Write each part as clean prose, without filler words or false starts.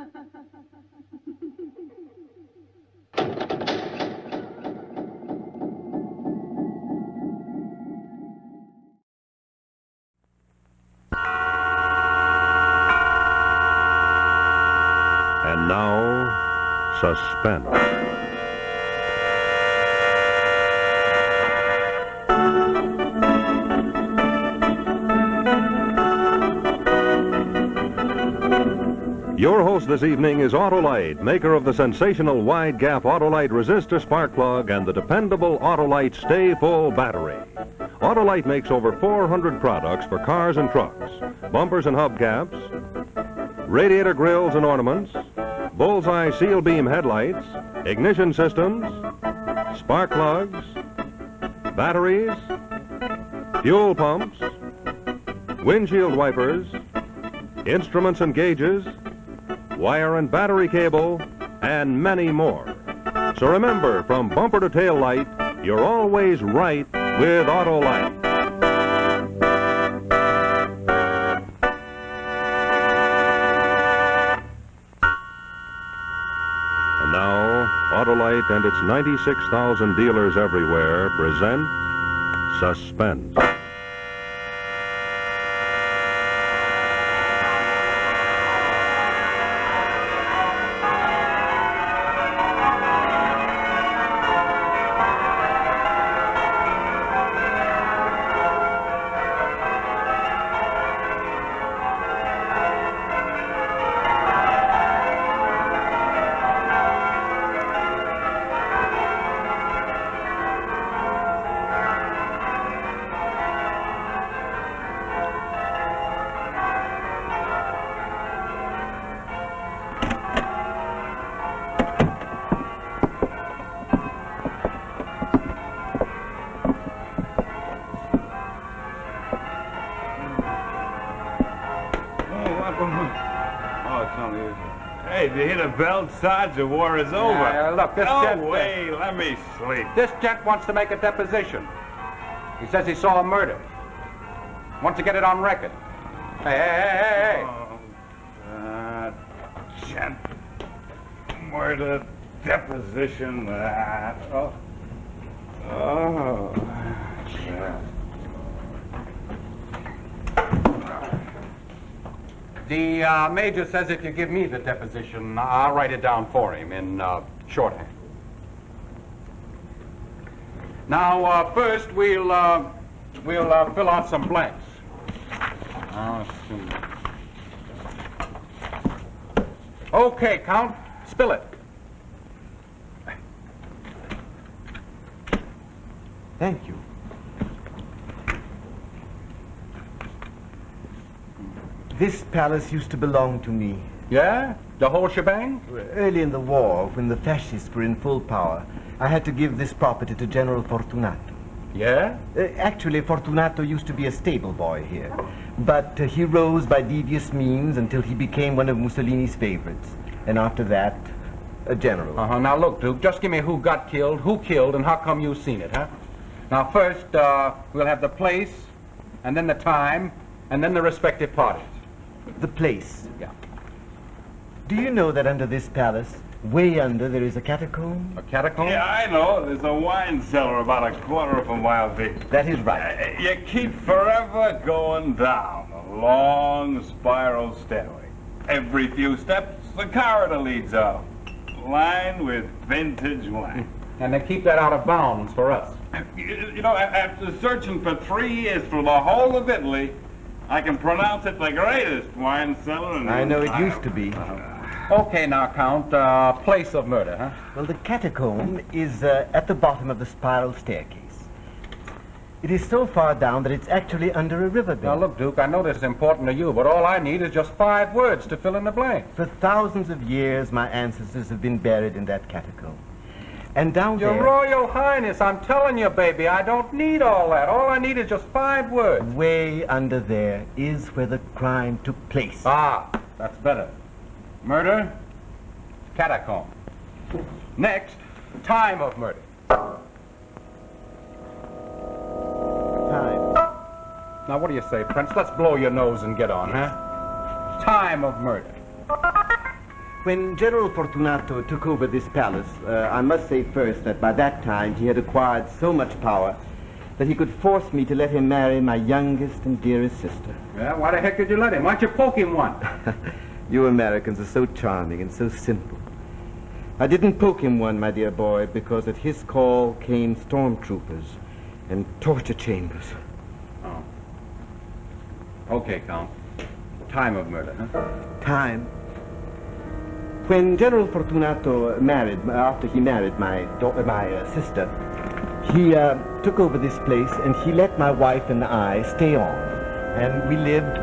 And now, Suspense. Your host this evening is Autolite, maker of the sensational wide-gap Autolite resistor spark plug and the dependable Autolite Stay Full battery. Autolite makes over 400 products for cars and trucks, bumpers and hubcaps, radiator grills and ornaments, bullseye seal beam headlights, ignition systems, spark plugs, batteries, fuel pumps, windshield wipers, instruments and gauges, wire and battery cable, and many more. So remember, from bumper to tail light, you're always right with Autolite. And now, Autolite and its 96,000 dealers everywhere present Suspense. Hey, did you hear the bell, Sarge? The war is over. Look, this No gent... way, let me sleep. This gent wants to make a deposition. He says he saw a murder. Wants to get it on record. Hey. Oh, God. Gent. Murder, deposition, that. Oh. God. The major says if you give me the deposition, I'll write it down for him in shorthand. Now, first we'll fill out some blanks. Okay, Count, spill it. Thank you. This palace used to belong to me. Yeah? The whole shebang? Early in the war, when the fascists were in full power, I had to give this property to General Fortunato. Yeah? Actually, Fortunato used to be a stable boy here. But he rose by devious means until he became one of Mussolini's favorites. And after that, a general. Now, look, Duke, just give me who got killed, who killed, and how come you've seen it, huh? Now, first, we'll have the place, and then the time, and then the respective parties. The place. Yeah. Do you know that under this palace, way under, there is a catacomb? A catacomb? Yeah, I know. There's a wine cellar about a quarter of a mile deep. That is right. You keep forever going down a long spiral stairway. Every few steps, the corridor leads out, lined with vintage wine. And they keep that out of bounds for us. You know, after searching for 3 years for the whole of Italy, I can pronounce it the greatest wine cellar in the I know it entire- used to be. Okay, now, Count, place of murder, huh? Well, the catacomb is at the bottom of the spiral staircase. It is so far down that it's actually under a riverbed. Now, look, Duke, I know this is important to you, but all I need is just 5 words to fill in the blank. For thousands of years, my ancestors have been buried in that catacomb. And down Your there... Royal Highness, I'm telling you, baby, I don't need all that. All I need is just 5 words. Way under there is where the crime took place. Ah, that's better. Murder, catacomb. Next, time of murder. Time. Now, what do you say, Prince? Let's blow your nose and get on, huh? Time of murder. When General Fortunato took over this palace, I must say first that by that time he had acquired so much power that he could force me to let him marry my youngest and dearest sister. Well, why the heck did you let him? Why don't you poke him one? You Americans are so charming and so simple. I didn't poke him one, my dear boy, because at his call came stormtroopers and torture chambers. Oh. Okay, Count. Time of murder, huh? Time? When General Fortunato married, after he married my sister, he took over this place and he let my wife and I stay on. And we lived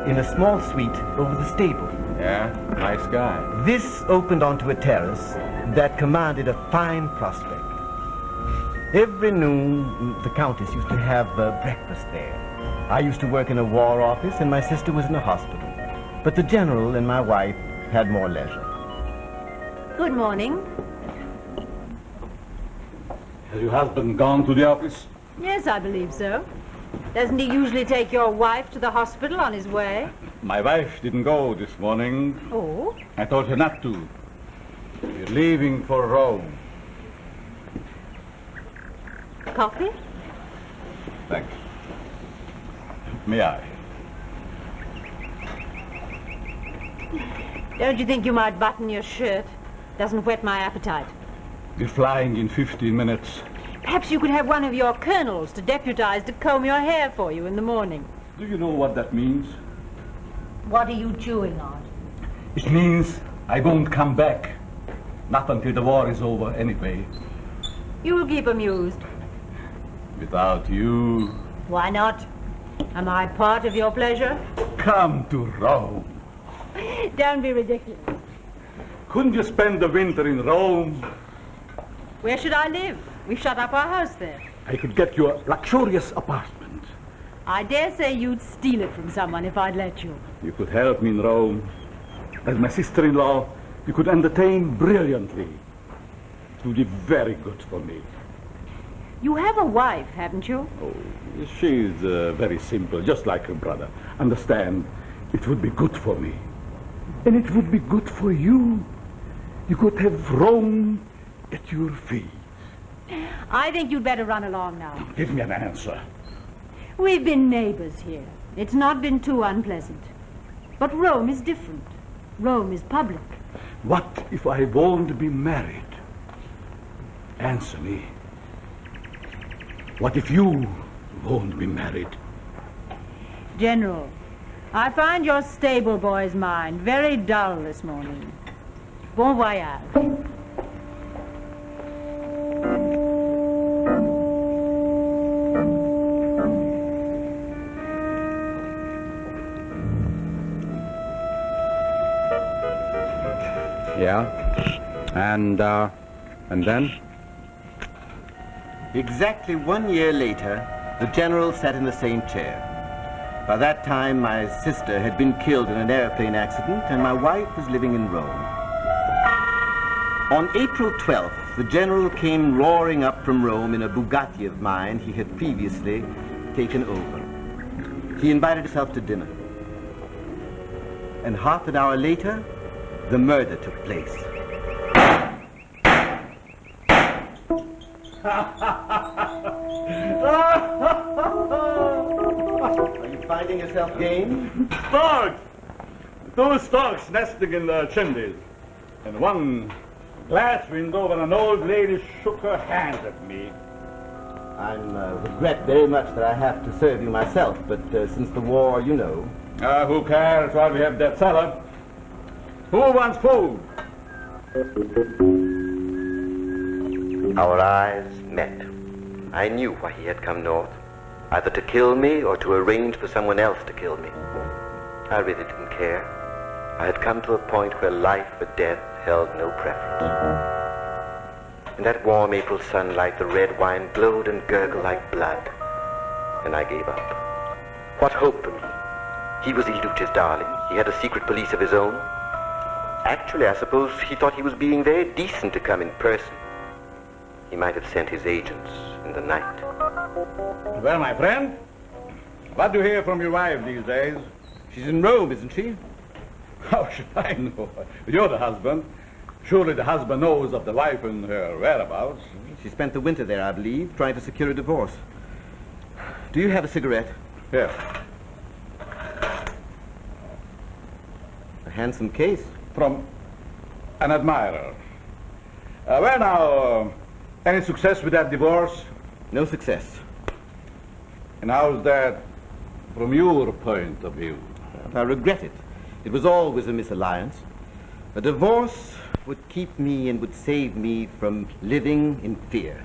in a small suite over the stable. Yeah, nice guy. This opened onto a terrace that commanded a fine prospect. Every noon, the Countess used to have breakfast there. I used to work in a war office and my sister was in a hospital. But the General and my wife had more leisure. Good morning. Has your husband gone to the office? Yes, I believe so. Doesn't he usually take your wife to the hospital on his way? My wife didn't go this morning. Oh? I told her not to. We're leaving for Rome. Coffee? Thanks. May I? Don't you think you might button your shirt? Doesn't whet my appetite. We're flying in 15 minutes. Perhaps you could have one of your colonels to deputize to comb your hair for you in the morning. Do you know what that means? What are you chewing on? It means I won't come back. Not until the war is over, anyway. You'll keep amused. Without you. Why not? Am I part of your pleasure? Come to Rome. Don't be ridiculous. Couldn't you spend the winter in Rome? Where should I live? We've shut up our house there. I could get you a luxurious apartment. I dare say you'd steal it from someone if I'd let you. You could help me in Rome. As my sister-in-law, you could entertain brilliantly. It would be very good for me. You have a wife, haven't you? Oh, she's very simple, just like her brother. Understand, it would be good for me. And it would be good for you. You could have Rome at your feet. I think you'd better run along now. Give me an answer. We've been neighbors here. It's not been too unpleasant. But Rome is different. Rome is public. What if I won't be married? Answer me. What if you won't be married? General, I find your stable boy's mind very dull this morning. Bon voyage. Yeah? And then? Exactly 1 year later, the General sat in the same chair. By that time, my sister had been killed in an airplane accident, and my wife was living in Rome. On April 12th, the General came roaring up from Rome in a Bugatti of mine he had previously taken over. He invited himself to dinner. And half an hour later, the murder took place. Are you finding yourself game? Storks! Two storks nesting in the chimneys. And one glass window when an old lady shook her hand at me. I regret very much that I have to serve you myself, but since the war, you know. Who cares while we have that cellar? Who wants food? Our eyes met. I knew why he had come north, either to kill me or to arrange for someone else to kill me. I really didn't care. I had come to a point where life or death held no preference. In that warm April sunlight, the red wine glowed and gurgled like blood, and I gave up. What hope for me? He was Iluce's darling. He had a secret police of his own. Actually, I suppose he thought he was being very decent to come in person. He might have sent his agents in the night. Well, my friend, what do you hear from your wife these days? She's in Rome, isn't she? How should I know? You're the husband. Surely the husband knows of the wife and her whereabouts. She spent the winter there, I believe, trying to secure a divorce. Do you have a cigarette? Here. A handsome case. From an admirer. Well, now, any success with that divorce? No success. And how's that from your point of view? I regret it. It was always a misalliance. A divorce would keep me and would save me from living in fear.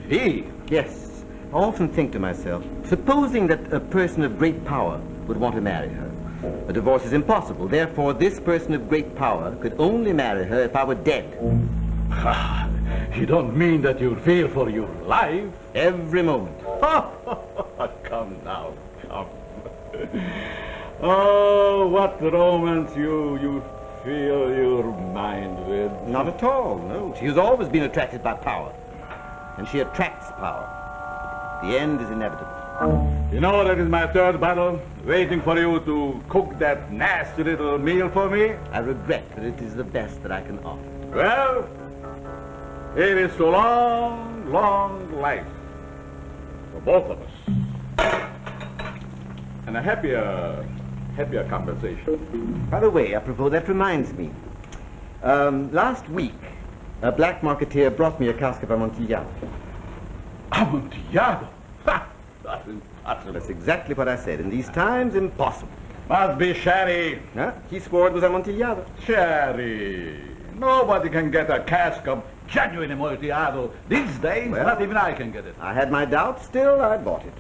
He? Yes. I often think to myself, supposing that a person of great power would want to marry her. A divorce is impossible. Therefore, this person of great power could only marry her if I were dead. You don't mean that you fear for your life? Every moment. Come now, come. Oh, what romance you fill your mind with. Not at all, no. She has always been attracted by power. And she attracts power. The end is inevitable. You know, that is my third battle, waiting for you to cook that nasty little meal for me. I regret, but it is the best that I can offer. Well, it is a long, long life for both of us. And a happier compensation. By the way, apropos, that reminds me. Last week, a black marketeer brought me a cask of Amontillado. Amontillado? Ha! That's impossible. That's exactly what I said. In these times, impossible. Must be sherry. Huh? He swore it was Amontillado. Sherry. Nobody can get a cask of genuine Amontillado these days. Well, not even I can get it. I had my doubts. Still, I bought it.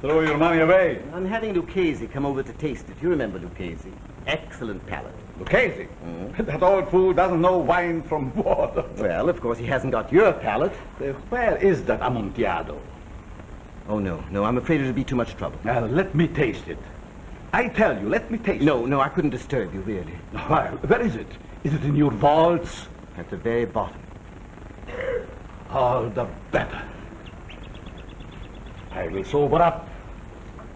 Throw your money away. I'm having Lucchese come over to taste it. You remember Lucchese? Excellent palate. Lucchese? That old fool doesn't know wine from water. Well, of course, he hasn't got your palate. Where is that Amontillado? Oh, no, I'm afraid it'll be too much trouble. Now, let me taste it. I tell you, let me taste it. No, I couldn't disturb you, really. Why, where is it? Is it in your vaults? At the very bottom. All the better. I will sober up.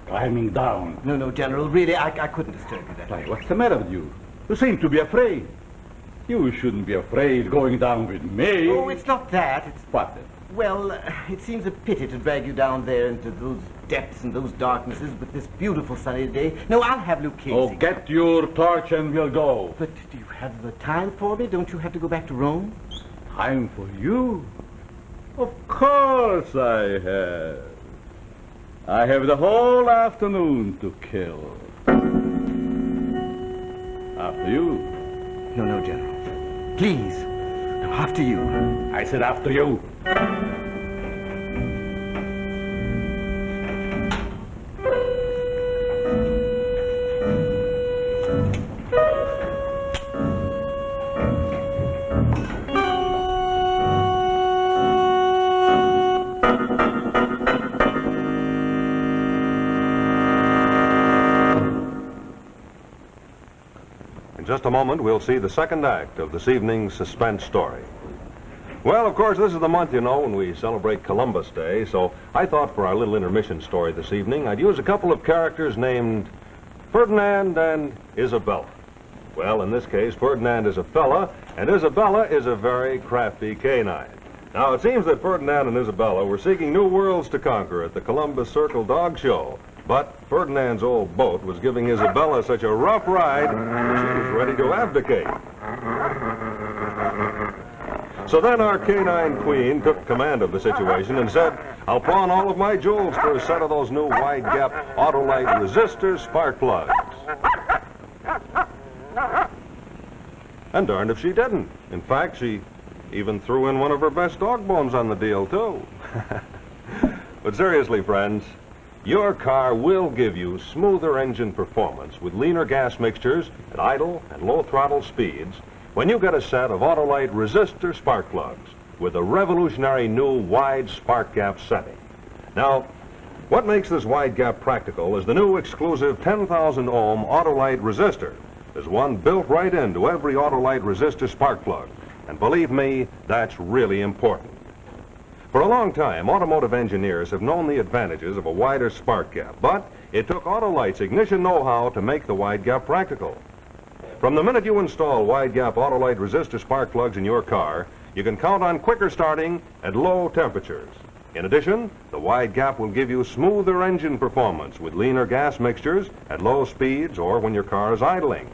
Climbing down. No, General, really, I couldn't disturb you that way. Why, what's the matter with you? You seem to be afraid. You shouldn't be afraid going down with me. Oh, it's not that. It's... What then? Well, it seems a pity to drag you down there into those depths and those darknesses with this beautiful sunny day. No, I'll have Lucchese. Oh, get your torch and we'll go. But do you have the time for me? Don't you have to go back to Rome? Time for you? Of course I have. I have the whole afternoon to kill. After you. No, General. Please. No, after you. I said after you. In just a moment, we'll see the second act of this evening's suspense story. Well, of course, this is the month, you know, when we celebrate Columbus Day, so I thought for our little intermission story this evening, I'd use a couple of characters named Ferdinand and Isabella. Well, in this case, Ferdinand is a fella, and Isabella is a very crafty canine. Now, it seems that Ferdinand and Isabella were seeking new worlds to conquer at the Columbus Circle Dog Show. But Ferdinand's old boat was giving Isabella such a rough ride that she was ready to abdicate. So then our canine queen took command of the situation and said, I'll pawn all of my jewels for a set of those new wide-gap Autolite resistor spark plugs. And darned if she didn't. In fact, she even threw in one of her best dog bones on the deal, too. But seriously, friends, your car will give you smoother engine performance with leaner gas mixtures at idle and low throttle speeds when you get a set of Autolite resistor spark plugs with a revolutionary new wide spark gap setting. Now, what makes this wide gap practical is the new exclusive 10,000 ohm Autolite resistor. There's one built right into every Autolite resistor spark plug. And believe me, that's really important. For a long time, automotive engineers have known the advantages of a wider spark gap, but it took Autolite's ignition know-how to make the wide gap practical. From the minute you install wide-gap Autolite resistor spark plugs in your car, you can count on quicker starting at low temperatures. In addition, the wide gap will give you smoother engine performance with leaner gas mixtures at low speeds or when your car is idling.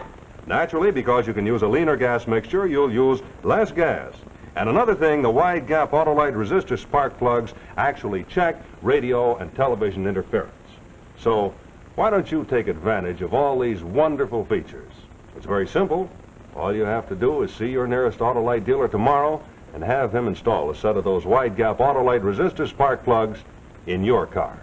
Naturally, because you can use a leaner gas mixture, you'll use less gas. And another thing, the wide gap Autolite resistor spark plugs actually check radio and television interference. So why don't you take advantage of all these wonderful features? It's very simple. All you have to do is see your nearest Autolite dealer tomorrow and have him install a set of those wide-gap Autolite resistor spark plugs in your car.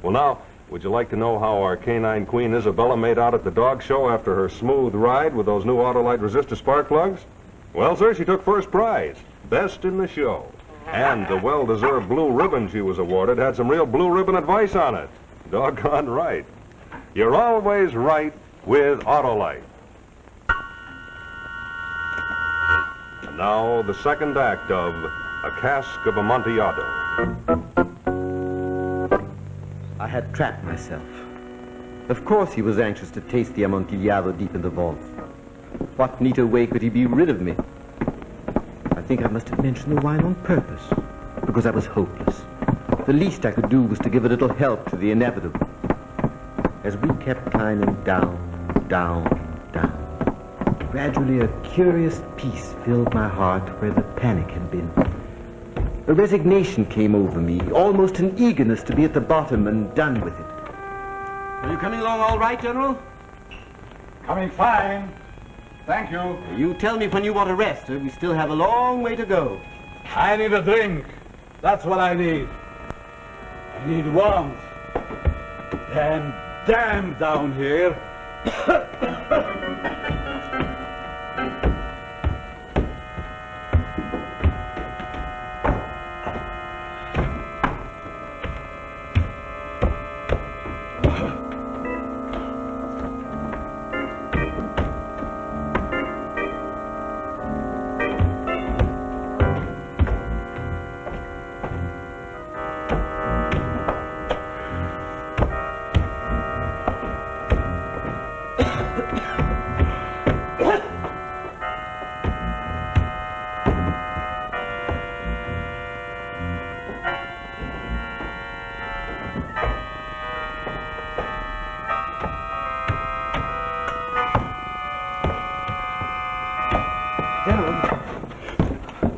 Well, now, would you like to know how our canine queen Isabella made out at the dog show after her smooth ride with those new Autolite resistor spark plugs? Well, sir, she took first prize, best in the show. And the well-deserved blue ribbon she was awarded had some real blue ribbon advice on it. Doggone right. You're always right with Autolite. Now, the second act of A Cask of Amontillado. I had trapped myself. Of course he was anxious to taste the Amontillado deep in the vault. What neater way could he be rid of me? I think I must have mentioned the wine on purpose, because I was hopeless. The least I could do was to give a little help to the inevitable. As we kept climbing down, down, down, gradually a curious peace filled my heart where the panic had been. A resignation came over me, almost an eagerness to be at the bottom and done with it. Are you coming along all right, General? Coming fine. Thank you. You tell me when you want to rest. We still have a long way to go. I need a drink. That's what I need. I need warmth. Damn down here.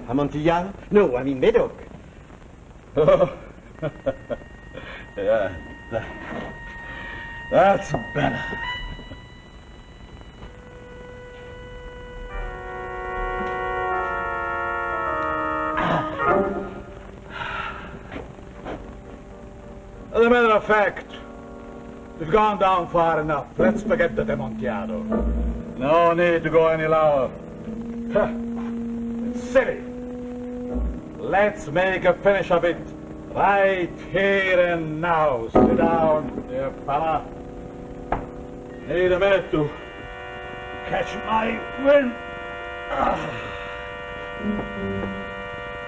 Amontillado? No, I mean Medoc. Oh. Yeah, that's better. As a matter of fact, we've gone down far enough. Let's forget the Amontillado. No need to go any lower. It's silly. Let's make a finish of it right here and now. Sit down, dear fella. Need a minute to catch my wind.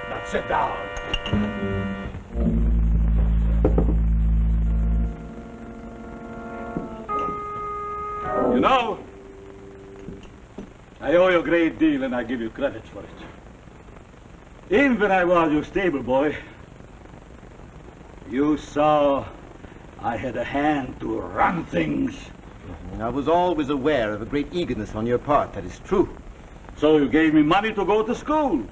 Now sit down. You know, I owe you a great deal and I give you credit for it. Even when I was your stable boy, you saw I had a hand to run things. I was always aware of a great eagerness on your part, that is true. So you gave me money to go to school.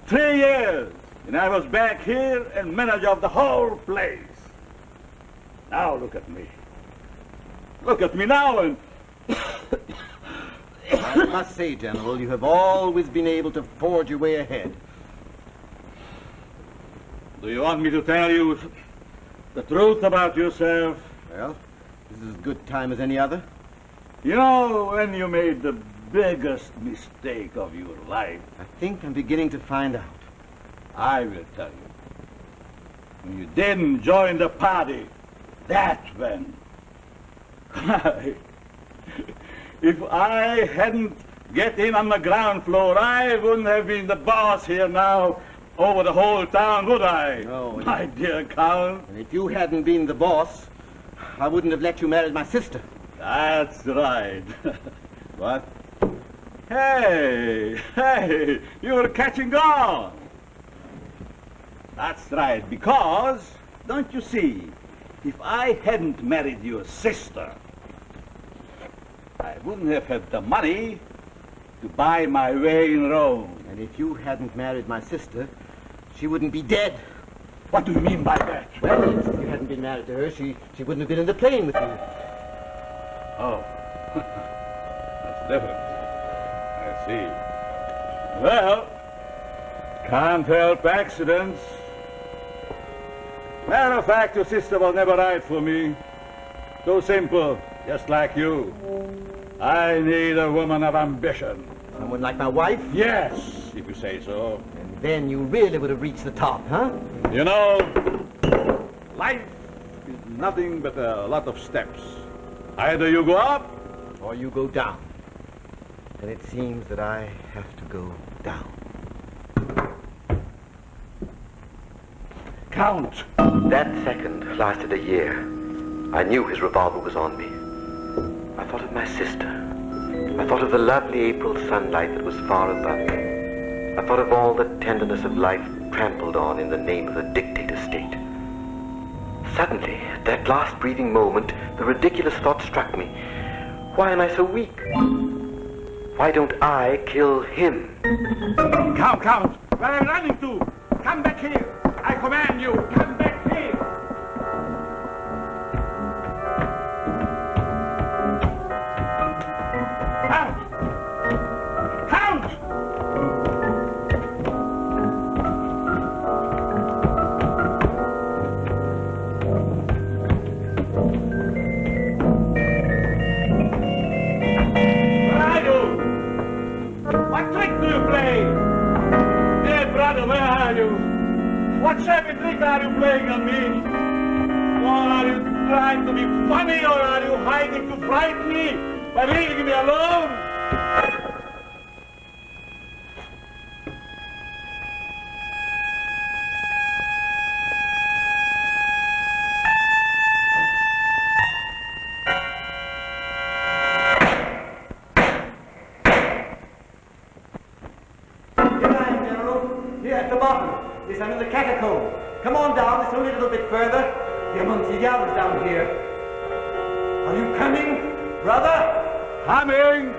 3 years, and I was back here and manager of the whole place. Now look at me. Look at me now and... I must say, General, you have always been able to forge your way ahead. Do you want me to tell you the truth about yourself? Well, this is as good time as any other. You know, when you made the biggest mistake of your life, I think I'm beginning to find out. I will tell you. When you didn't join the party, that's when. If I hadn't get in on the ground floor, I wouldn't have been the boss here now over the whole town, would I? No. My dear Count. And if you hadn't been the boss, I wouldn't have let you marry my sister. That's right. But Hey, you're catching on. That's right, because, don't you see, if I hadn't married your sister, I wouldn't have had the money to buy my way in Rome. And if you hadn't married my sister, she wouldn't be dead. What do you mean by that? Well, if you hadn't been married to her, she wouldn't have been in the plane with you. Oh, that's different. I see. Well, can't help accidents. Matter of fact, your sister will never write for me. So simple, just like you. I need a woman of ambition. Someone like my wife? Yes, if you say so. And then you really would have reached the top, huh? You know, life is nothing but a lot of steps. Either you go up, Or you go down. And it seems that I have to go down. count. That second lasted a year. I knew his revolver was on me. I thought of my sister. I thought of the lovely April sunlight that was far above me. I thought of all the tenderness of life trampled on in the name of the dictator state. Suddenly, at that last breathing moment, the ridiculous thought struck me. Why am I so weak? Why don't I kill him? Count! Where are you running to? Come back here! I command you, come back here! Count! Where are you? What trick do you play? Dear brother, where are you? What shabby trick are you playing on me? Or are you trying to be funny, or are you hiding to frighten me by leaving me alone? Here at the bottom. Yes, I'm in the catacomb. Come on down, it's only a little bit further. The Amontillado is down here. Are you coming, brother? Coming!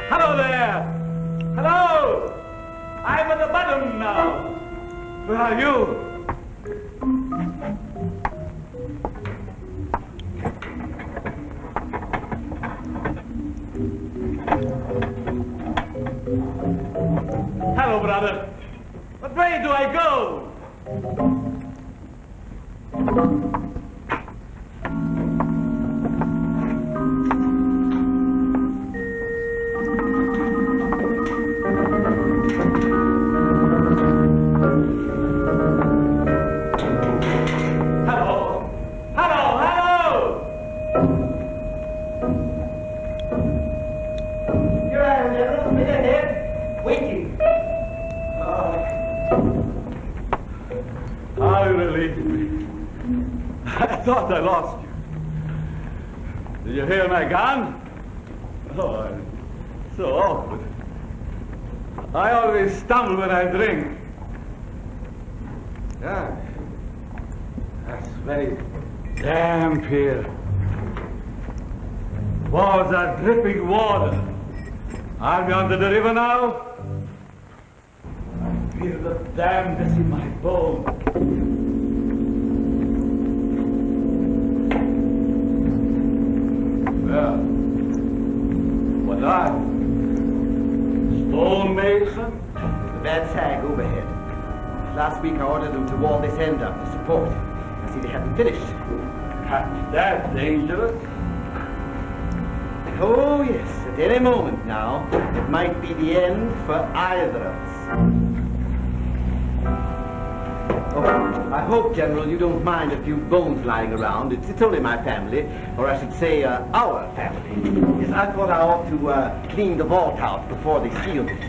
Hello there! Hello! I'm at the bottom now. Where are you? Hello, brother. What way do I go? Here I am, General, way ahead, waiting. How you relieved me. I thought I lost you. Did you hear my gun? Oh, it's so awkward. I always stumble when I drink. Yeah. That's very damp here. Walls are dripping water. Are we under the river now? I feel the dampness in my bones. Well, what are you? Stonemason? The bad sag overhead. Last week I ordered them to wall this end up for support. I see they haven't finished. That's dangerous. Oh, yes, At any moment now, it might be the end for either of us. Oh, I hope, General, you don't mind a few bones lying around. It's only my family, or I should say, our family. Yes, I thought I ought to clean the vault out before they sealed it.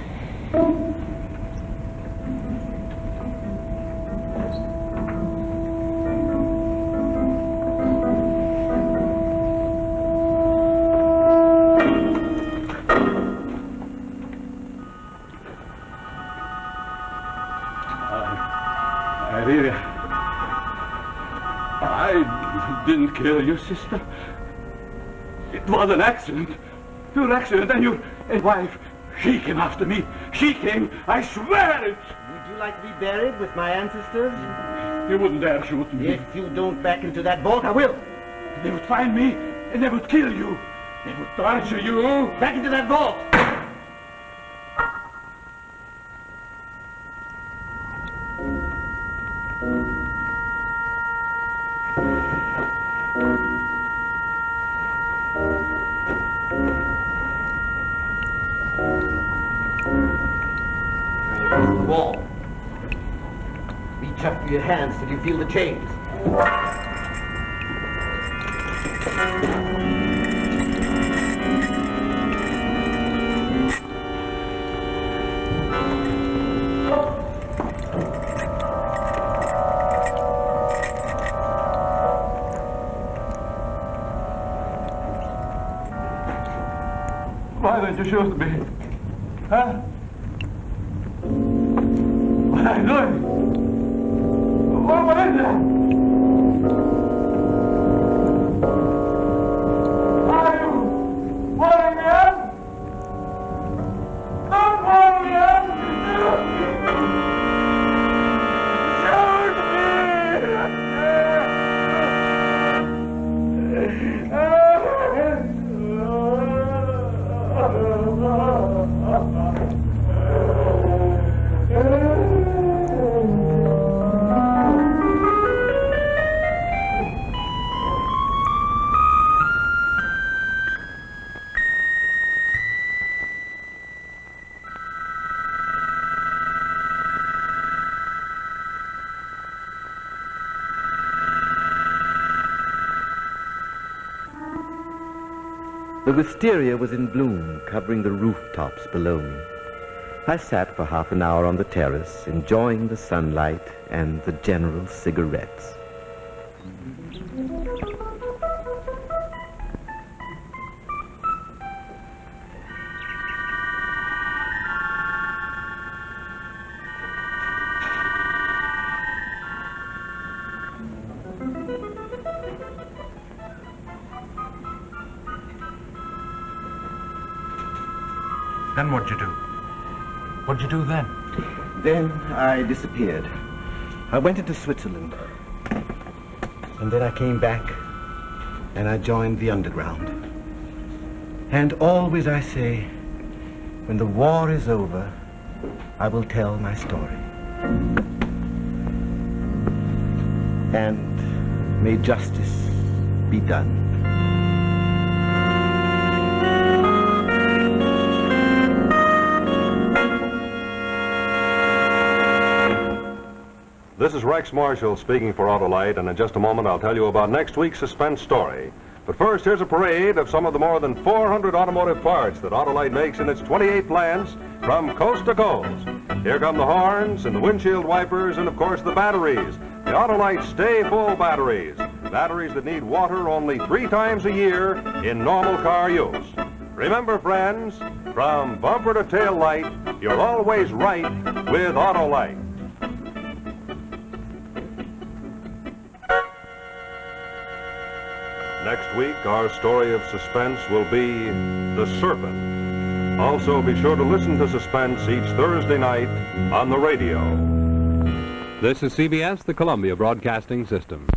I didn't kill your sister. It was an accident. Pure accident. And your wife, she came after me. She came. I swear it. Would you like to be buried with my ancestors? You wouldn't dare shoot me. If you don't back into that vault, I will. They would find me, and they would kill you. They would torture you. Back into that vault. Wall. Reach up with your hands till you feel the chains. Why didn't you shoot me? Huh? What are you doing? What is that? Are you pulling me up? Don't pull me up! Shoot The wisteria was in bloom, covering the rooftops below me. I sat for half an hour on the terrace, enjoying the sunlight and the general cigarettes. Then what'd you do? What'd you do then? Then I disappeared. I went into Switzerland. And then I came back and I joined the underground. And always I say, when the war is over, I will tell my story. And may justice be done. This is Rex Marshall speaking for Autolite, and in just a moment I'll tell you about next week's suspense story. But first, here's a parade of some of the more than 400 automotive parts that Autolite makes in its 28 plants from coast to coast. Here come the horns and the windshield wipers and, of course, the batteries. The Autolite Stay Full batteries. Batteries that need water only 3 times a year in normal car use. Remember, friends, from bumper to tail light, you're always right with Autolite. Next week, our story of suspense will be The Serpent. Also, be sure to listen to Suspense each Thursday night on the radio. This is CBS, the Columbia Broadcasting System.